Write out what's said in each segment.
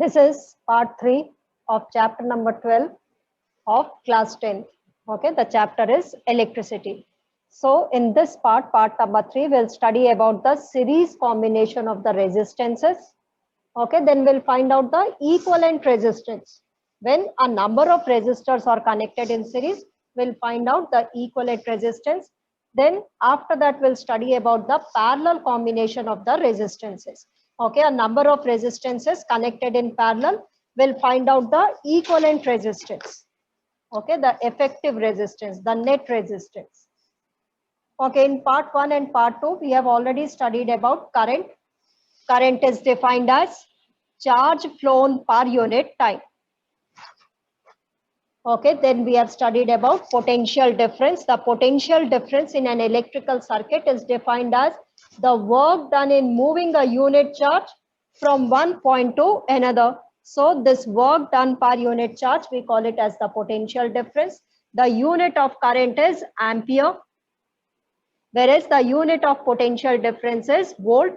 This is part 3 of chapter number 12 of class 10. Okay, the chapter is electricity. So in this part number 3, we'll study about the series combination of the resistances. Okay, then we'll find out the equivalent resistance. When a number of resistors are connected in series, we'll find out the equivalent resistance. Then after that, we'll study about the parallel combination of the resistances. Okay, a number of resistances connected in parallel, we'll find out the equivalent resistance. Okay, the effective resistance, the net resistance. Okay, in part 1 and part 2, we have already studied about current. Current is defined as charge flown per unit time. Okay, then we have studied about potential difference. The potential difference in an electrical circuit is defined as the work done in moving a unit charge from one point to another. So this work done per unit charge, we call it as the potential difference. The unit of current is ampere, whereas the unit of potential difference is volt.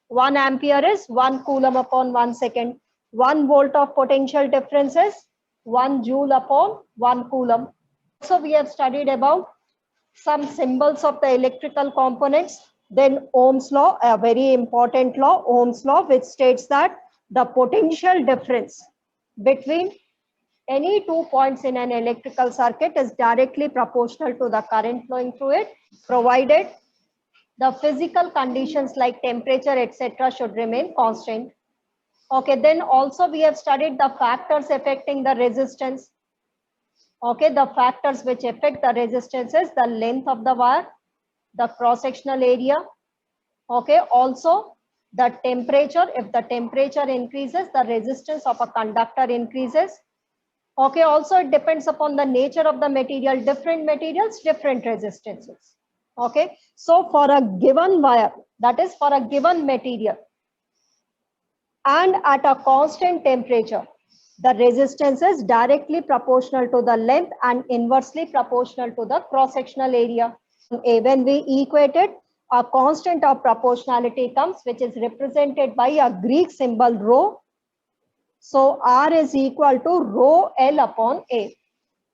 1 ampere is 1 coulomb upon 1 second. 1 volt of potential difference is 1 joule upon 1 coulomb. So we have studied about some symbols of the electrical components. Then Ohm's law, a very important law, Ohm's law, which states that the potential difference between any 2 points in an electrical circuit is directly proportional to the current flowing through it, provided the physical conditions like temperature, etc. should remain constant. Okay, then also we have studied the factors affecting the resistance. Okay, the factors which affect the resistance is the length of the wire, the cross-sectional area. Okay, also the temperature. If the temperature increases, the resistance of a conductor increases. Okay, also it depends upon the nature of the material. Different materials, different resistances. Okay, so for a given wire, that is for a given material, and at a constant temperature, the resistance is directly proportional to the length and inversely proportional to the cross-sectional area. When we equate it, a constant of proportionality comes, which is represented by a Greek symbol rho. So R is equal to rho L upon A.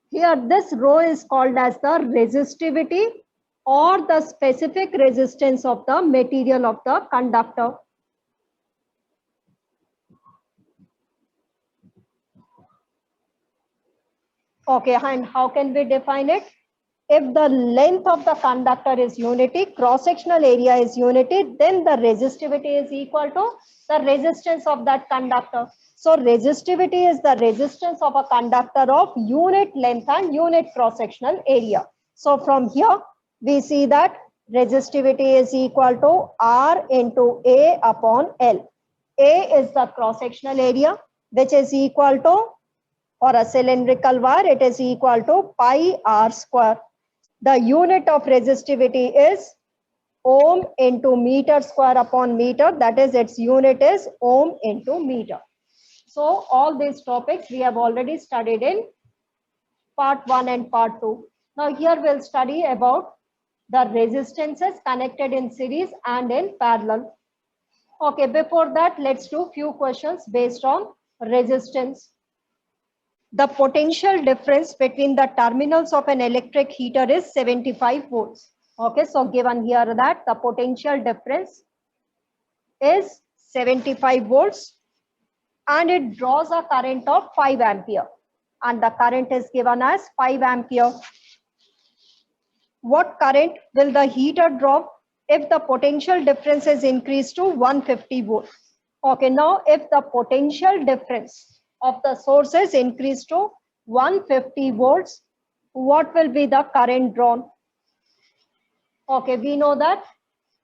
Here this rho is called as the resistivity or the specific resistance of the material of the conductor. Okay, and how can we define it? If the length of the conductor is unity, cross-sectional area is unity, then the resistivity is equal to the resistance of that conductor. So resistivity is the resistance of a conductor of unit length and unit cross-sectional area. So from here, we see that resistivity is equal to R into A upon L. A is the cross-sectional area, which is equal to, for a cylindrical wire, it is equal to pi R square. The unit of resistivity is ohm into meter square upon meter. That is, its unit is ohm into meter. So all these topics we have already studied in part 1 and part 2. Now here we'll study about the resistances connected in series and in parallel. Okay, before that, let's do few questions based on resistance. The potential difference between the terminals of an electric heater is 75 volts. Okay, so given here that the potential difference is 75 volts and it draws a current of 5 ampere and the current is given as 5 ampere. What current will the heater draw if the potential difference is increased to 150 volts? Okay, now if the potential difference of the source is increased to 150 volts, what will be the current drawn? Okay, we know that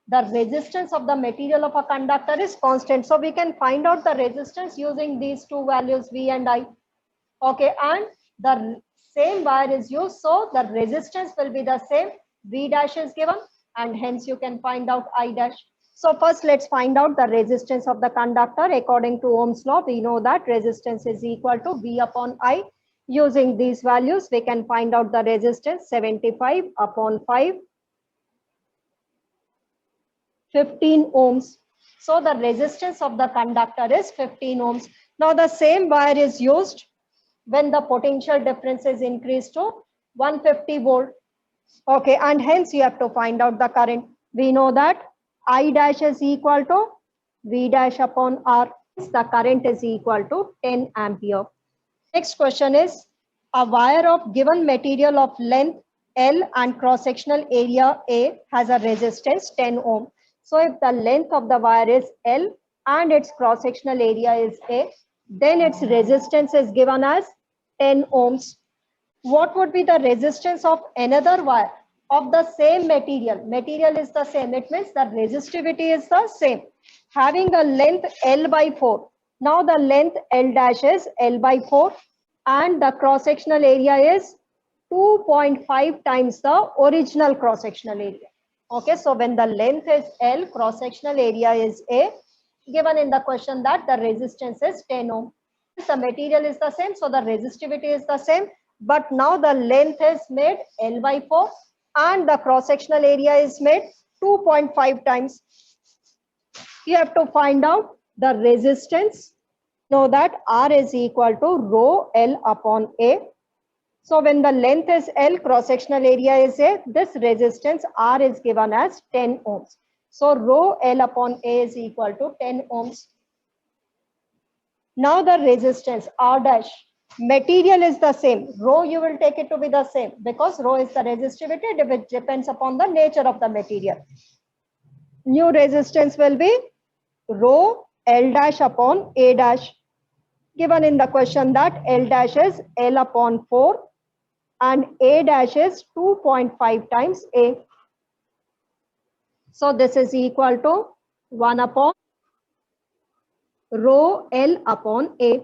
the resistance of the material of a conductor is constant. So we can find out the resistance using these two values, V and I. Okay, and the same wire is used, so the resistance will be the same. V dash is given and hence you can find out I dash. So first let's find out the resistance of the conductor. According to Ohm's law, we know that resistance is equal to V upon I. Using these values, we can find out the resistance 75 upon 5, 15 ohms. So the resistance of the conductor is 15 ohms. Now the same wire is used when the potential difference is increased to 150 volt. Okay, and hence you have to find out the current. We know that I dash is equal to V dash upon R. The current is equal to 10 ampere. Next question is, a wire of given material of length L and cross-sectional area A has a resistance 10 ohm. So if the length of the wire is L and its cross-sectional area is A, then its resistance is given as 10 ohms. What would be the resistance of another wire of the same material? Material is the same. It means the resistivity is the same. Having a length L by 4. Now the length L dash is L by 4 and the cross-sectional area is 2.5 times the original cross-sectional area. Okay, so when the length is L, cross-sectional area is A, given in the question that the resistance is 10 ohm. The material is the same, so the resistivity is the same, but now the length is made L by 4 and the cross-sectional area is made 2.5 times. You have to find out the resistance. Know that R is equal to rho L upon A. So when the length is L, cross-sectional area is A, this resistance R is given as 10 ohms. So rho L upon A is equal to 10 ohms. Now the resistance R dash, material is the same. Rho you will take it to be the same because rho is the resistivity which depends upon the nature of the material. New resistance will be rho L dash upon A dash. Given in the question that L dash is L upon 4 and A dash is 2.5 times A. So this is equal to 1 upon rho L upon A.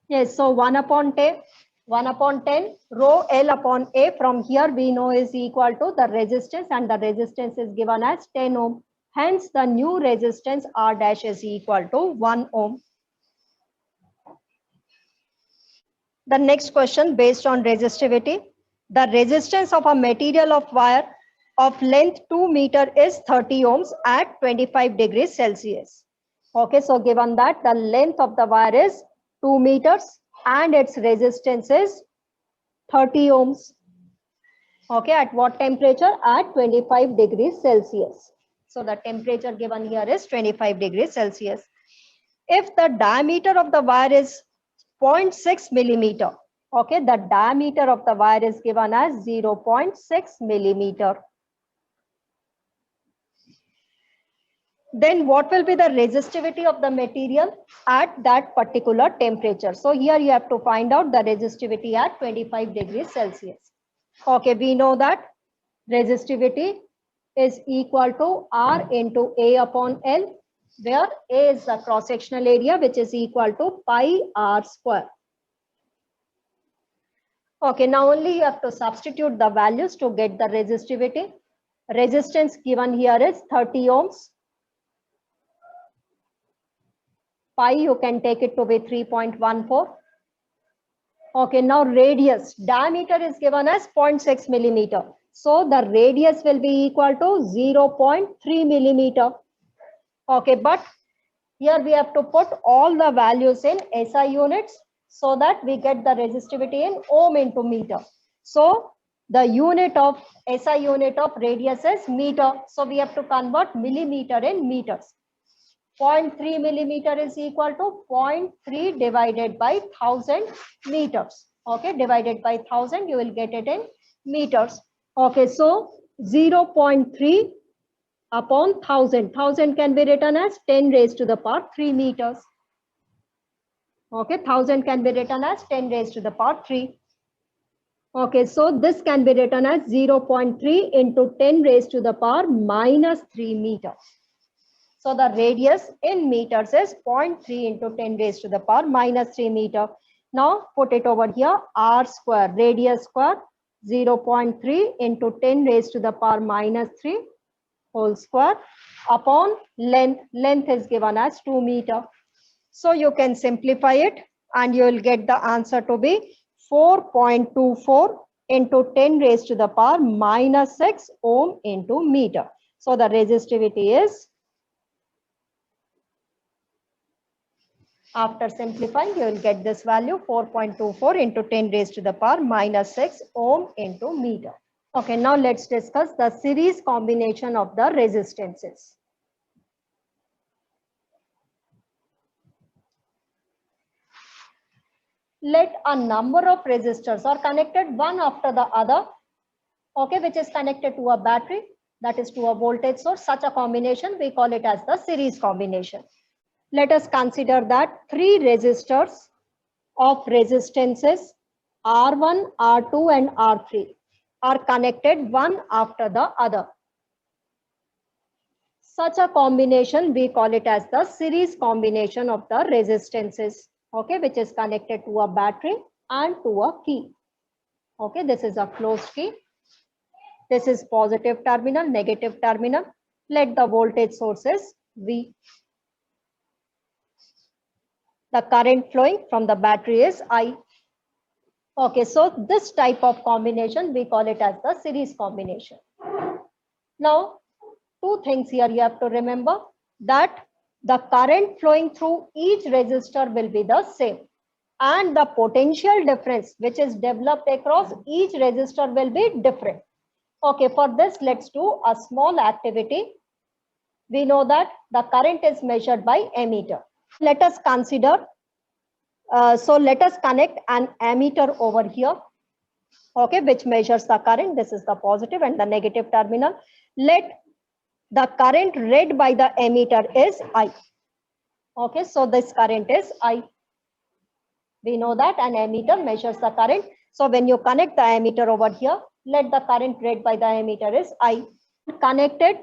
Yes, so 1 upon 10 rho L upon A from here we know is equal to the resistance and the resistance is given as 10 ohm. Hence the new resistance R dash is equal to 1 ohm. The next question based on resistivity. The resistance of a material of wire of length 2 meter is 30 ohms at 25 degrees Celsius. Okay, so given that the length of the wire is 2 meters and its resistance is 30 ohms. Okay, at what temperature? At 25 degrees Celsius. So the temperature given here is 25 degrees Celsius. If the diameter of the wire is 0.6 millimeter, okay, the diameter of the wire is given as 0.6 millimeter. Then what will be the resistivity of the material at that particular temperature? So here you have to find out the resistivity at 25 degrees Celsius. Okay, we know that resistivity is equal to R into A upon L, where A is the cross-sectional area which is equal to pi R square. Okay, now only you have to substitute the values to get the resistivity. Resistance given here is 30 ohms. Pi you can take it to be 3.14. Okay, now radius, diameter is given as 0.6 millimeter. So the radius will be equal to 0.3 millimeter. Okay, but here we have to put all the values in SI units so that we get the resistivity in ohm into meter. So the unit of SI unit of radius is meter. So we have to convert millimeter in meters. 0.3 millimeter is equal to 0.3 divided by 1000 meters. Okay, divided by 1000, you will get it in meters. Okay, so 0.3 upon 1000. 1000 can be written as 10 raised to the power 3 meters. Okay, 1000 can be written as 10 raised to the power 3. Okay, so this can be written as 0.3 into 10 raised to the power minus 3 meters. So the radius in meters is 0.3 into 10 raised to the power minus 3 meter. Now put it over here, R square, radius square, 0.3 into 10 raised to the power minus 3 whole square upon length. Length is given as 2 meter. So you can simplify it and you will get the answer to be 4.24 into 10 raised to the power minus 6 ohm into meter. So the resistivity is After simplifying, you will get this value 4.24 into 10 raised to the power minus 6 ohm into meter. Okay, now let's discuss the series combination of the resistances. Let a number of resistors are connected one after the other, okay, which is connected to a battery, that is to a voltage source. Such a combination, we call it as the series combination. Let us consider that three resistors of resistances R1, R2 and R3 are connected one after the other. Such a combination, we call it as the series combination of the resistances, okay, which is connected to a battery and to a key. Okay, this is a closed key. This is positive terminal, negative terminal. Let the voltage source is V. The current flowing from the battery is I. Okay, so this type of combination, we call it as the series combination. Now, two things here you have to remember, that the current flowing through each resistor will be the same, and the potential difference which is developed across each resistor will be different. Okay, for this, let's do a small activity. We know that the current is measured by ammeter. Let us consider, so let us connect an ammeter over here, okay, which measures the current. This is the positive and the negative terminal. Let the current read by the ammeter is I. Okay, so this current is I. We know that an ammeter measures the current. So when you connect the ammeter over here, let the current read by the ammeter is I. Connected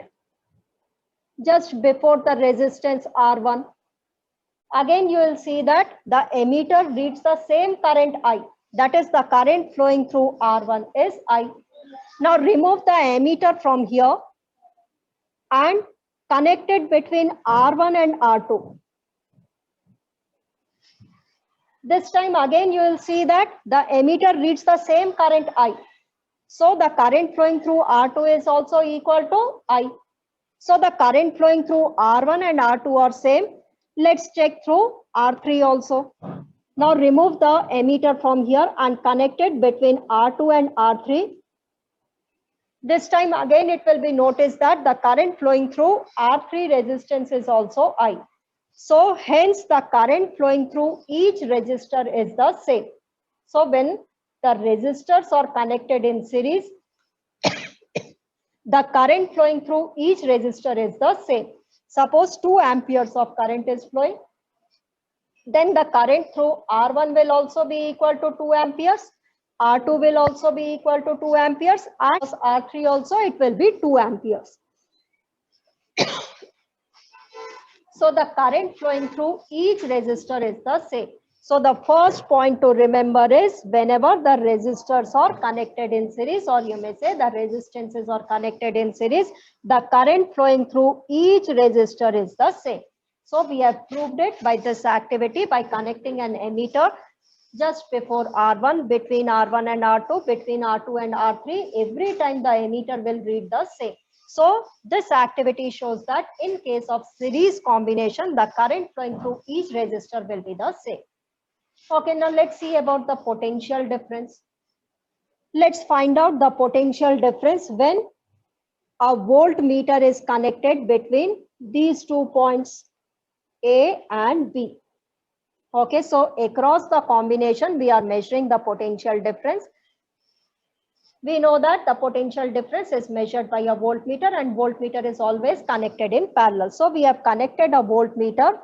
just before the resistance R1. Again, you will see that the ammeter reads the same current I. That is, the current flowing through R1 is I. Now remove the ammeter from here and connect it between R1 and R2. This time again you will see that the ammeter reads the same current I. So the current flowing through R2 is also equal to I. So the current flowing through R1 and R2 are same. Let's check through R3 also. Now remove the ammeter from here and connect it between R2 and R3. This time again it will be noticed that the current flowing through R3 resistance is also I. So hence the current flowing through each resistor is the same. So when the resistors are connected in series, the current flowing through each resistor is the same. Suppose 2 amperes of current is flowing, then the current through R1 will also be equal to 2 amperes. R2 will also be equal to 2 amperes, and R3 also it will be 2 amperes. So the current flowing through each resistor is the same. So the first point to remember is, whenever the resistors are connected in series, or you may say the resistances are connected in series, the current flowing through each resistor is the same. So we have proved it by this activity by connecting an ammeter just before R1, between R1 and R2, between R2 and R3. Every time the ammeter will read the same. So this activity shows that in case of series combination, the current flowing through each resistor will be the same. Okay, now let's see about the potential difference. Let's find out the potential difference when a voltmeter is connected between these 2 points A and B. Okay, so across the combination, we are measuring the potential difference. We know that the potential difference is measured by a voltmeter, and voltmeter is always connected in parallel. So we have connected a voltmeter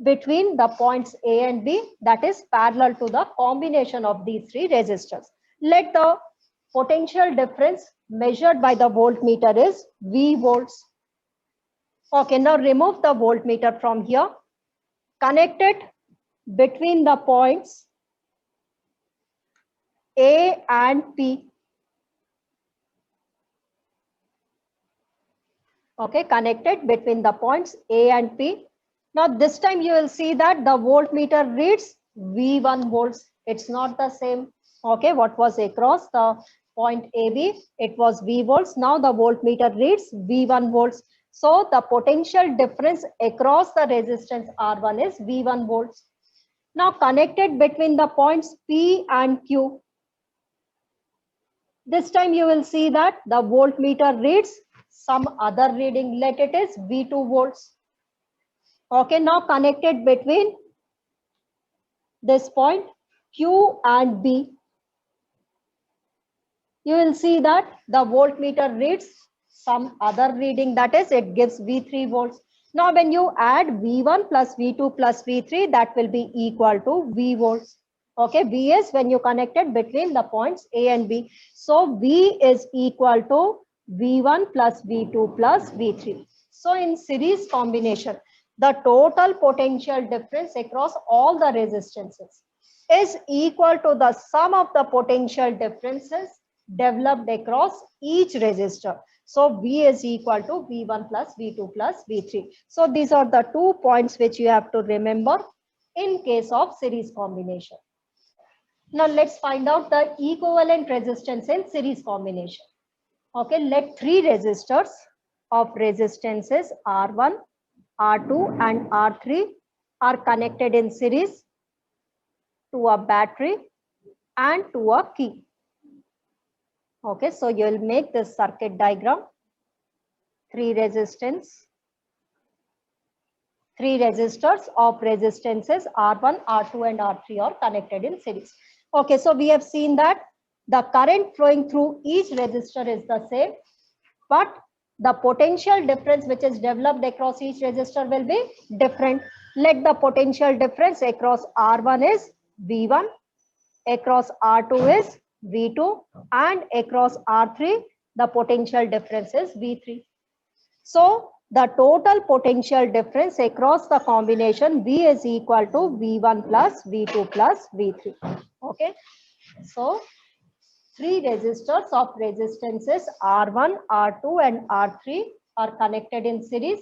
between the points A and B, that is parallel to the combination of these 3 resistors. Let the potential difference measured by the voltmeter is V volts. Okay, now remove the voltmeter from here, connect it between the points A and P. Okay, connected between the points A and P. Now this time you will see that the voltmeter reads V1 volts. It's not the same. Okay, what was across the point AB, it was V volts. Now the voltmeter reads V1 volts. So the potential difference across the resistance R1 is V1 volts. Now connected between the points P and Q. This time you will see that the voltmeter reads some other reading. Let it is V2 volts. Okay, now connected between this point Q and B. You will see that the voltmeter reads some other reading, that is it gives V3 volts. Now when you add V1 plus V2 plus V3, that will be equal to V volts. Okay, V is when you connected between the points A and B. So V is equal to V1 plus V2 plus V3. So in series combination, the total potential difference across all the resistances is equal to the sum of the potential differences developed across each resistor. So V is equal to V1 plus V2 plus V3. So these are the 2 points which you have to remember in case of series combination. Now let's find out the equivalent resistance in series combination. Okay, let 3 resistors of resistances R1, R2 and R3 are connected in series to a battery and to a key. Okay, so you will make this circuit diagram. 3 resistors of resistances R1, R2 and R3 are connected in series. Okay, so we have seen that the current flowing through each resistor is the same, but the potential difference which is developed across each resistor will be different. Let the potential difference across R1 is V1, across R2 is V2 and across R3 the potential difference is V3. So the total potential difference across the combination V is equal to V1 plus V2 plus V3. Okay, so 3 resistors of resistances R1, R2 and R3 are connected in series.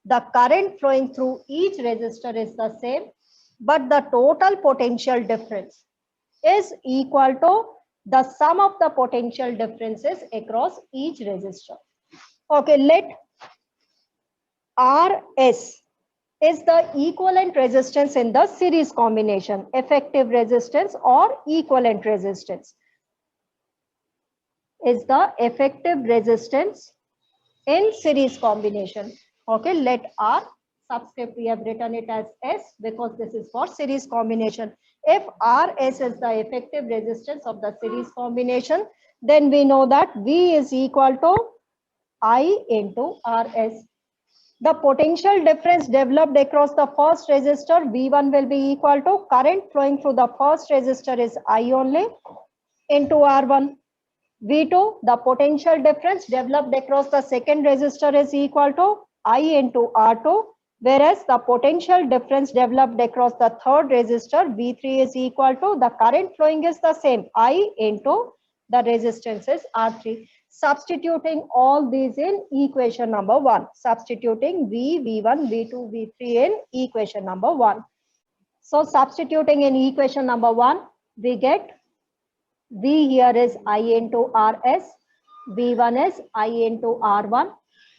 The current flowing through each resistor is the same, but the total potential difference is equal to the sum of the potential differences across each resistor. Okay, let RS is the equivalent resistance in the series combination, effective resistance or equivalent resistance is the effective resistance in series combination. Okay, let R subscript, we have written it as S because this is for series combination. If RS is the effective resistance of the series combination, then we know that V is equal to I into RS. The potential difference developed across the first resistor V1 will be equal to current flowing through the first resistor is I only into R1. V2, the potential difference developed across the second resistor is equal to I into R2, whereas the potential difference developed across the third resistor V3 is equal to the current flowing is the same I into the resistance is R3. Substituting all these in equation number 1, substituting V, V1, V2, V3 in equation number 1. So substituting in equation number 1, we get V here is I into RS, V1 is I into R1,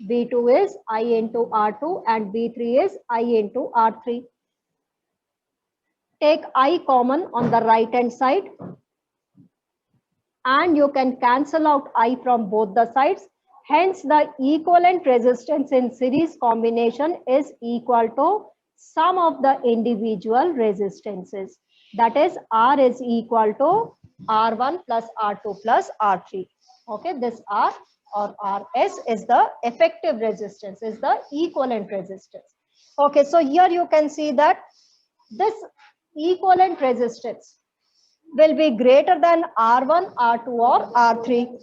V2 is I into R2 and V3 is I into R3. Take I common on the right hand side and you can cancel out I from both the sides. Hence the equivalent resistance in series combination is equal to sum of the individual resistances. That is R is equal to R1 plus R2 plus R3. Okay, this R or RS is the effective resistance, is the equivalent resistance. Okay, so here you can see that this equivalent resistance will be greater than R1, R2 or R3.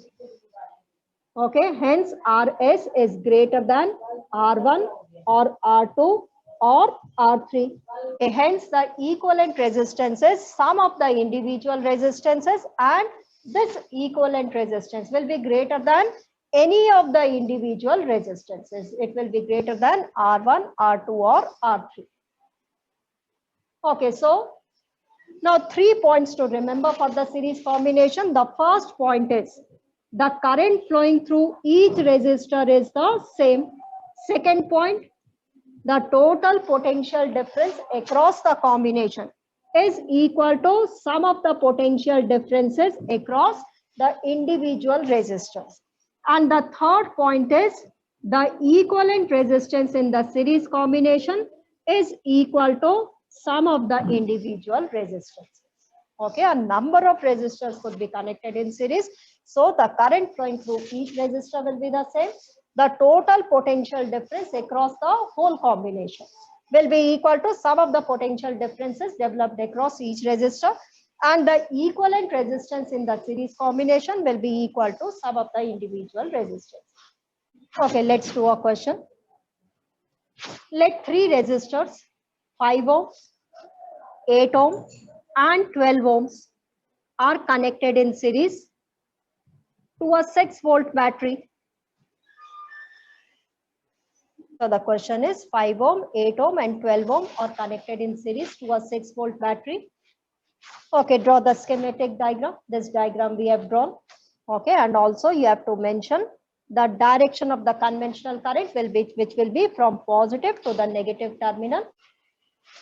Okay, hence RS is greater than R1 or R2 or R3. Hence the equivalent resistances, sum of the individual resistances and this equivalent resistance will be greater than any of the individual resistances. It will be greater than R1, R2 or R3. Okay, so now 3 points to remember for the series combination. The first point is the current flowing through each resistor is the same. Second point, the total potential difference across the combination is equal to sum of the potential differences across the individual resistors. And the third point is the equivalent resistance in the series combination is equal to sum of the individual resistors. Okay, a number of resistors could be connected in series. So the current flowing through each resistor will be the same. The total potential difference across the whole combination will be equal to sum of the potential differences developed across each resistor, and the equivalent resistance in the series combination will be equal to sum of the individual resistors. Okay, let's do a question. Let three resistors, 5 ohm, 8 ohm, and 12 ohms are connected in series to a 6-volt battery. So the question is 5 ohm, 8 ohm, and 12 ohm are connected in series to a 6-volt battery. Okay, draw the schematic diagram. This diagram we have drawn. Okay, and also you have to mention the direction of the conventional current which will be from positive to the negative terminal.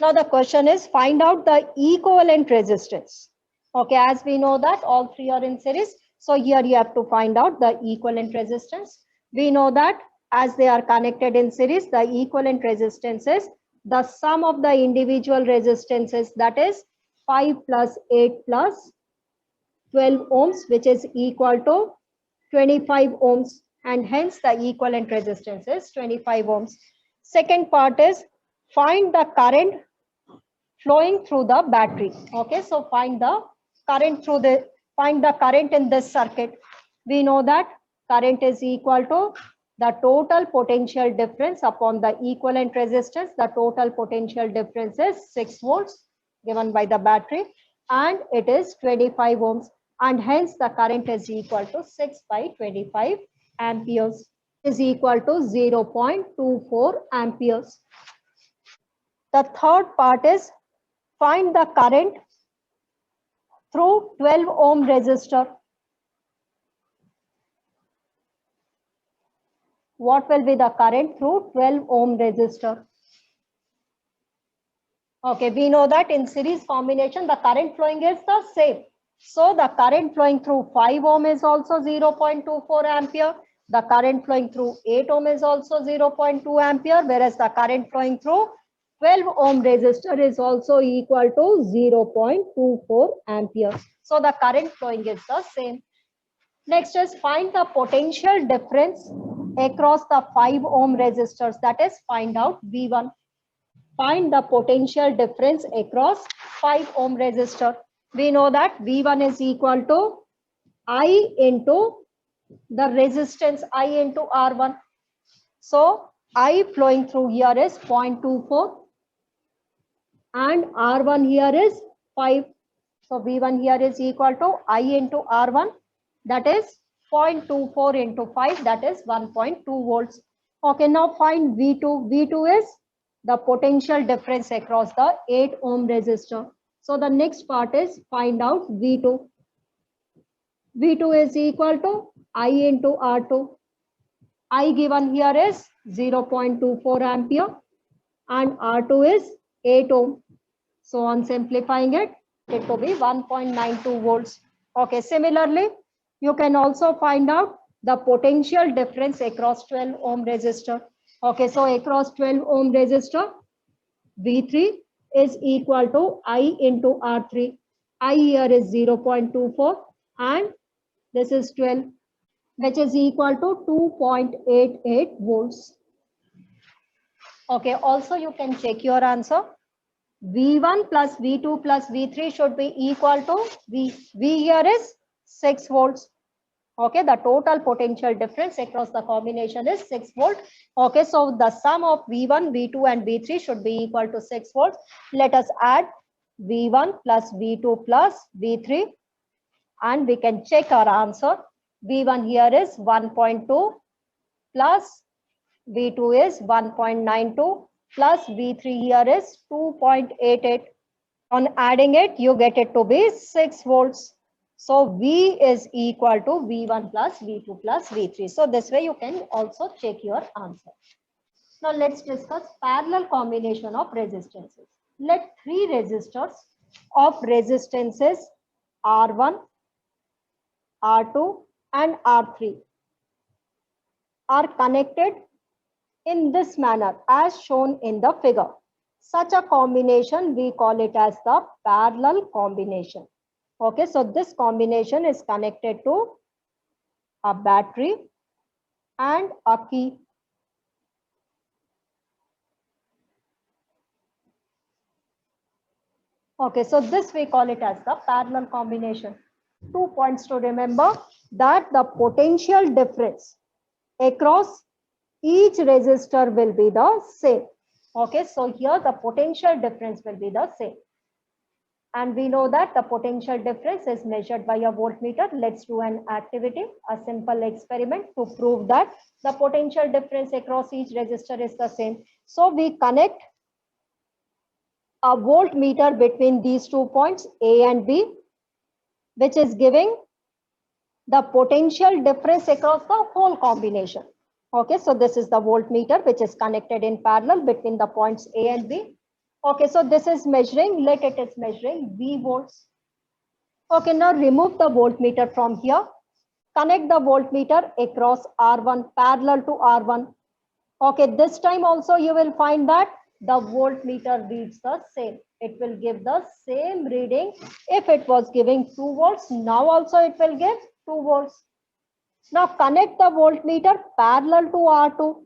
Now the question is find out the equivalent resistance. Okay, as we know that all three are in series. So here you have to find out the equivalent resistance. We know that as they are connected in series, the equivalent resistance is the sum of the individual resistances, that is 5 plus 8 plus 12 ohms, which is equal to 25 ohms, and hence the equivalent resistance is 25 ohms. Second part is find the current flowing through the battery. Okay, so find the current in this circuit. We know that current is equal to the total potential difference upon the equivalent resistance. The total potential difference is 6 volts given by the battery, and it is 25 ohms, and hence the current is equal to 6 by 25 amperes is equal to 0.24 amperes. The third part is find the current through 12 ohm resistor. What will be the current through 12 ohm resistor? Okay, we know that in series combination, the current flowing is the same. So the current flowing through 5 ohm is also 0.24 ampere. The current flowing through 8 ohm is also 0.2 ampere, whereas the current flowing through 12 ohm resistor is also equal to 0.24 ampere. So the current flowing is the same. Next is find the potential difference across the 5 ohm resistors, that is find out V1. Find the potential difference across 5 ohm resistor. We know that V1 is equal to I into the resistance I into R1. So I flowing through here is 0.24 and R1 here is 5. So V1 here is equal to I into R1, that is 0.24 into 5, that is 1.2 volts. Okay, now find V2. V2 is the potential difference across the 8 ohm resistor. So the next part is find out V2. V2 is equal to I into R2. I given here is 0.24 ampere and R2 is 8 ohm. So on simplifying it, it will be 1.92 volts. Okay, similarly, you can also find out the potential difference across 12 ohm resistor. Okay, so across 12 ohm resistor, V3 is equal to I into R3. I here is 0.24 and this is 12, which is equal to 2.88 volts. Okay, also you can check your answer. V1 plus V2 plus V3 should be equal to V here is 6 volts. Okay, the total potential difference across the combination is 6 volt. Okay, so the sum of V1, V2 and V3 should be equal to 6 volts. Let us add V1 plus V2 plus V3 and we can check our answer. V1 here is 1.2 plus V2 is 1.92 plus V3 here is 2.88. On adding it, you get it to be 6 volts. So V is equal to V1 plus V2 plus V3. So this way you can also check your answer. Now let's discuss parallel combination of resistances. Let three resistors of resistances R1, R2 and R3 are connected in this manner as shown in the figure. Such a combination we call it as the parallel combination. Okay, so this combination is connected to a battery and a key. Okay, so this we call it as the parallel combination. 2 points to remember, that the potential difference across each resistor will be the same. Okay, so here the potential difference will be the same. And we know that the potential difference is measured by a voltmeter. Let's do an activity, a simple experiment to prove that the potential difference across each resistor is the same. So we connect a voltmeter between these 2 points A and B, which is giving the potential difference across the whole combination. Okay, so this is the voltmeter which is connected in parallel between the points A and B. Okay, so this is measuring, let it is measuring V volts. Okay, now remove the voltmeter from here. Connect the voltmeter across R1 parallel to R1. Okay, this time also you will find that the voltmeter reads the same. It will give the same reading. If it was giving 2 volts, now also it will give 2 volts. Now connect the voltmeter parallel to R2.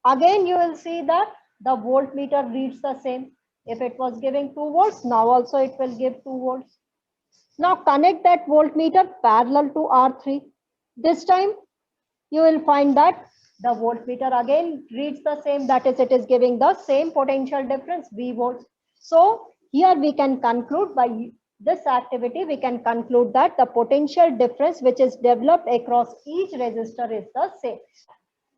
Again, you will see that the voltmeter reads the same. If it was giving 2 volts, now also it will give 2 volts. Now connect that voltmeter parallel to R3. This time you will find that the voltmeter again reads the same, that is, it is giving the same potential difference, V volts. So here we can conclude, by this activity, we can conclude that the potential difference which is developed across each resistor is the same.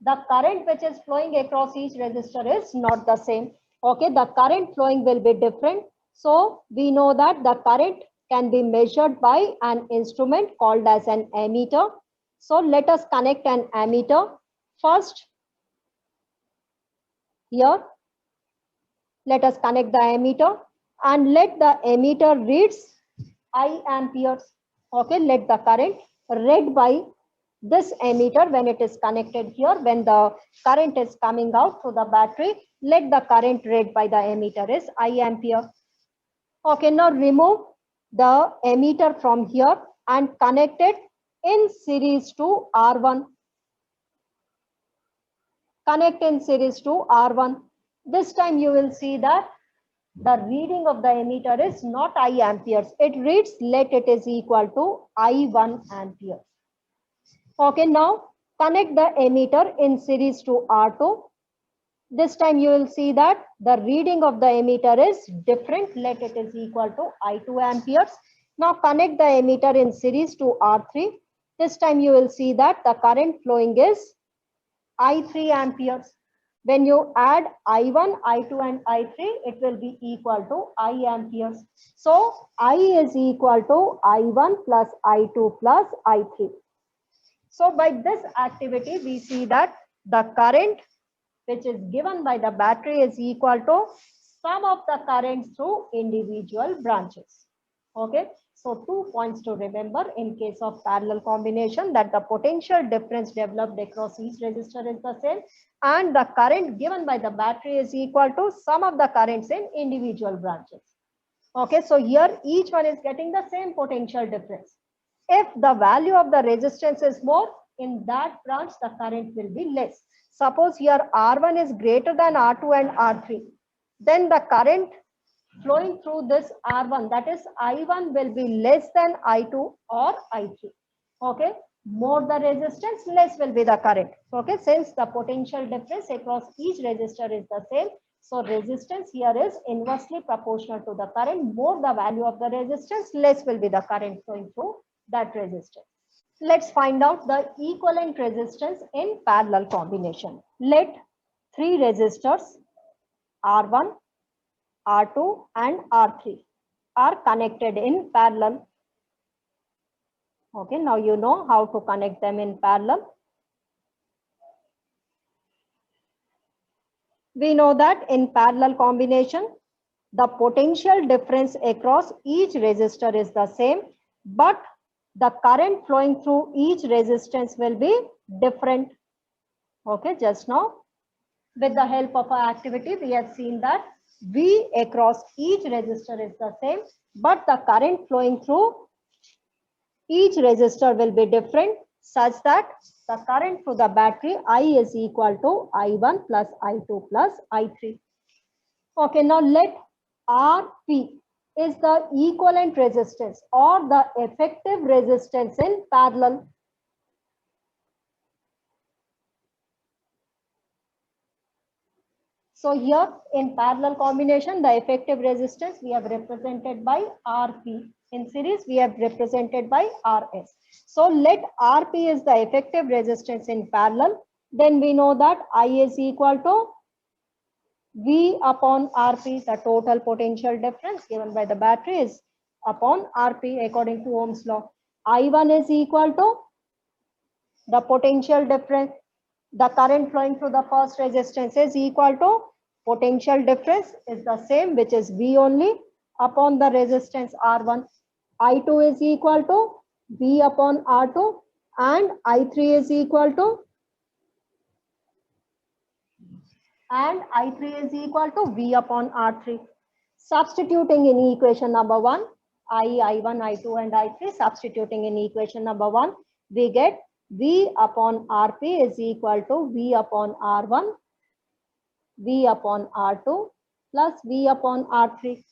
The current which is flowing across each resistor is not the same. Okay, the current flowing will be different. So we know that the current can be measured by an instrument called as an ammeter. So let us connect an ammeter first. Here, let us connect the ammeter and let the ammeter reads I amperes. Okay, let the current read by this ammeter when it is connected here, when the current is coming out through the battery, let the current read by the ammeter is I ampere. Okay, now remove the ammeter from here and connect it in series to R1. Connect in series to R1. This time you will see that the reading of the ammeter is not I amperes. It reads, let it is equal to I1 ampere. Okay, now connect the ammeter in series to R2. This time you will see that the reading of the ammeter is different. Let it is equal to I2 amperes. Now connect the ammeter in series to R3. This time you will see that the current flowing is I3 amperes. When you add I1, I2 and I3, it will be equal to I amperes. So I is equal to I1 plus I2 plus I3. So by this activity, we see that the current which is given by the battery is equal to sum of the currents through individual branches. Okay, so 2 points to remember in case of parallel combination, that the potential difference developed across each resistor is the same and the current given by the battery is equal to sum of the currents in individual branches. Okay, so here each one is getting the same potential difference. If the value of the resistance is more, in that branch the current will be less. Suppose here R1 is greater than R2 and R3, then the current flowing through this R1, that is I1, will be less than I2 or I3. Okay, more the resistance, less will be the current. Okay, since the potential difference across each resistor is the same, so resistance here is inversely proportional to the current. More the value of the resistance, less will be the current flowing through that resistor. Let's find out the equivalent resistance in parallel combination. Let three resistors R1, R2 and R3 are connected in parallel. Okay, now you know how to connect them in parallel. We know that in parallel combination, the potential difference across each resistor is the same, but the current flowing through each resistance will be different. Okay, just now with the help of our activity, we have seen that V across each resistor is the same, but the current flowing through each resistor will be different, such that the current through the battery I is equal to I1 plus I2 plus I3. Okay, now let Rp is the equivalent resistance or the effective resistance in parallel. So here in parallel combination, the effective resistance we have represented by Rp. In series, we have represented by Rs. So let Rp is the effective resistance in parallel. Then we know that I is equal to V upon Rp, the total potential difference given by the battery is upon Rp according to Ohm's law. I1 is equal to the potential difference. The current flowing through the first resistance is equal to potential difference is the same, which is V only upon the resistance R1. I2 is equal to V upon R2 and I3 is equal to V upon R3. Substituting in equation number 1, I1, I2 and I3, substituting in equation number 1, we get V upon Rp is equal to V upon R1, V upon R2 plus V upon R3.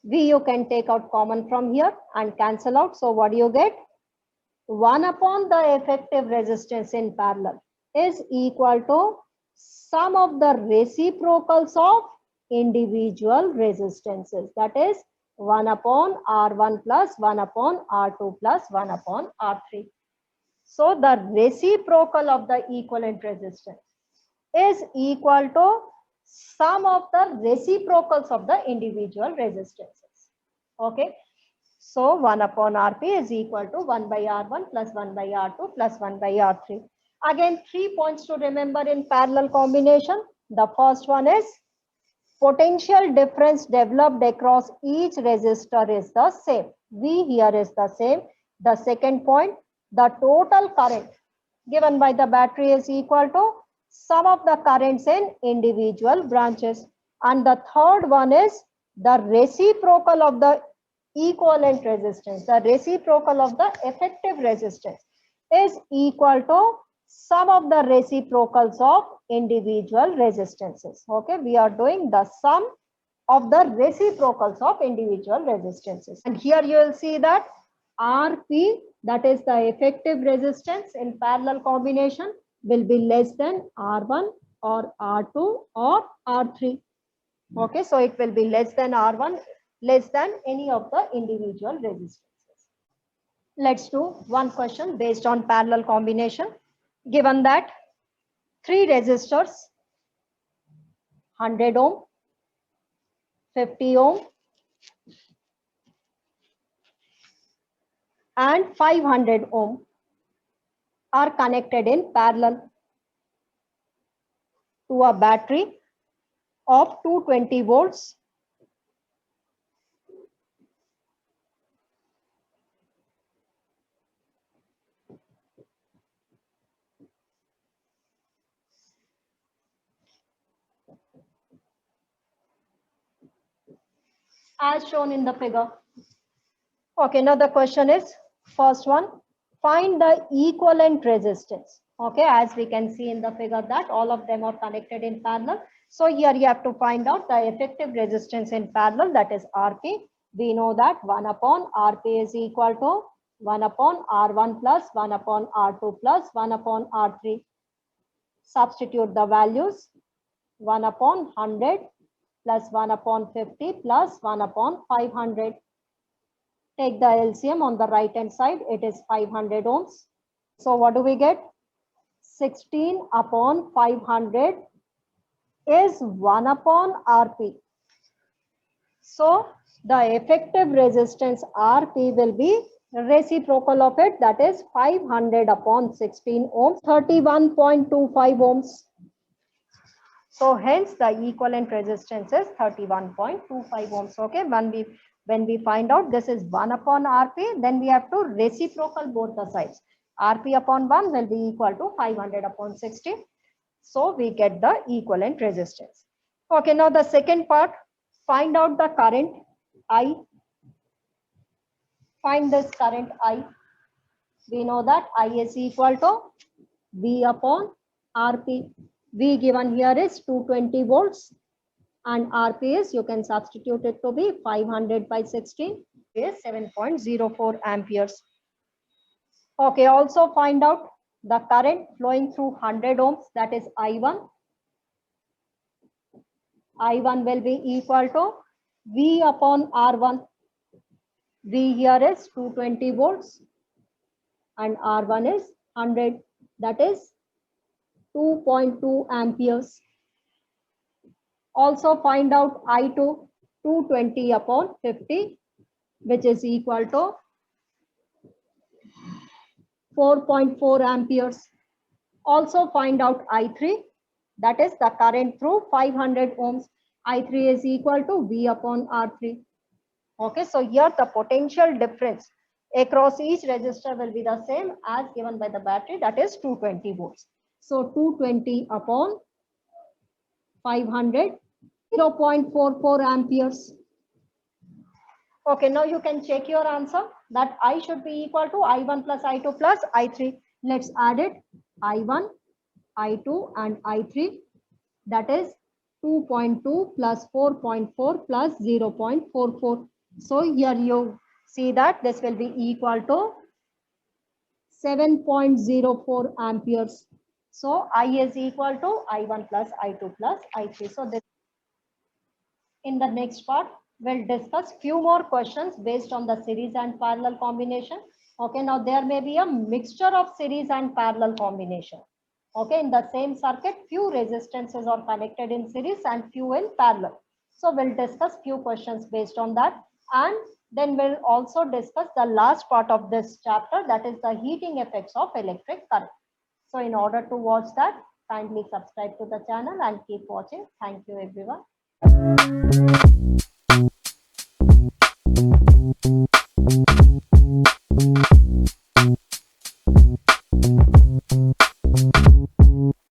V you can take out common from here and cancel out. So what do you get? 1 upon the effective resistance in parallel is equal to sum of the reciprocals of individual resistances. That is 1 upon R1 plus 1 upon R2 plus 1 upon R3. So the reciprocal of the equivalent resistance is equal to sum of the reciprocals of the individual resistances. Okay. So 1 upon Rp is equal to 1 by R1 plus 1 by R2 plus 1 by R3. Again, 3 points to remember in parallel combination. The first one is potential difference developed across each resistor is the same. V here is the same. The second point, the total current given by the battery is equal to sum of the currents in individual branches. And the third one is the reciprocal of the equivalent resistance. The reciprocal of the effective resistance is equal to sum of the reciprocals of individual resistances. Okay, we are doing the sum of the reciprocals of individual resistances. And here you will see that Rp, that is the effective resistance in parallel combination, will be less than R1 or R2 or R3. Okay, so it will be less than R1, less than any of the individual resistances. Let's do one question based on parallel combination. Given that 3 resistors, 100 ohm, 50 ohm and 500 ohm are connected in parallel to a battery of 220 volts. As shown in the figure. Okay, now the question is, first one, find the equivalent resistance. Okay, as we can see in the figure that all of them are connected in parallel. So here you have to find out the effective resistance in parallel, that is Rp. We know that 1 upon Rp is equal to 1 upon R1 plus 1 upon R2 plus 1 upon R3. Substitute the values, 1 upon 100 plus 1 upon 50 plus 1 upon 500. Take the LCM on the right hand side, it is 500 ohms. So what do we get? 16 upon 500 is 1 upon Rp. So the effective resistance Rp will be reciprocal of it, that is 500 upon 16 ohms, 31.25 ohms. So hence the equivalent resistance is 31.25 ohms. Okay, when we find out this is 1 upon Rp, then we have to reciprocal both the sides. Rp upon 1 will be equal to 500 upon 60. So we get the equivalent resistance. Okay, now the second part, find out the current I. Find this current I. We know that I is equal to V upon Rp. V given here is 220 volts and Rp is, you can substitute it to be 500 by 16 is 7.04 amperes. Okay, also find out the current flowing through 100 ohms, that is I1. I1 will be equal to V upon R1. V here is 220 volts and R1 is 100, that is 2.2 amperes. Also find out I2, 220 upon 50, which is equal to 4.4 amperes. Also find out I3, that is the current through 500 ohms. I3 is equal to V upon R3. Okay, so here the potential difference across each resistor will be the same as given by the battery, that is 220 volts. So 220 upon 500, 0.44 amperes. Okay, now you can check your answer that I should be equal to I1 plus I2 plus I3. Let's add it. I1, I2 and I3, that is 2.2 plus 4.4 plus 0.44. So here you see that this will be equal to 7.04 amperes. So I is equal to I1 plus I2 plus I3. So this, in the next part, we'll discuss few more questions based on the series and parallel combination. Okay, now there may be a mixture of series and parallel combination. Okay, in the same circuit, few resistances are connected in series and few in parallel. So we'll discuss few questions based on that, and then we'll also discuss the last part of this chapter, that is the heating effects of electric current. So in order to watch that, kindly subscribe to the channel and keep watching. Thank you, everyone.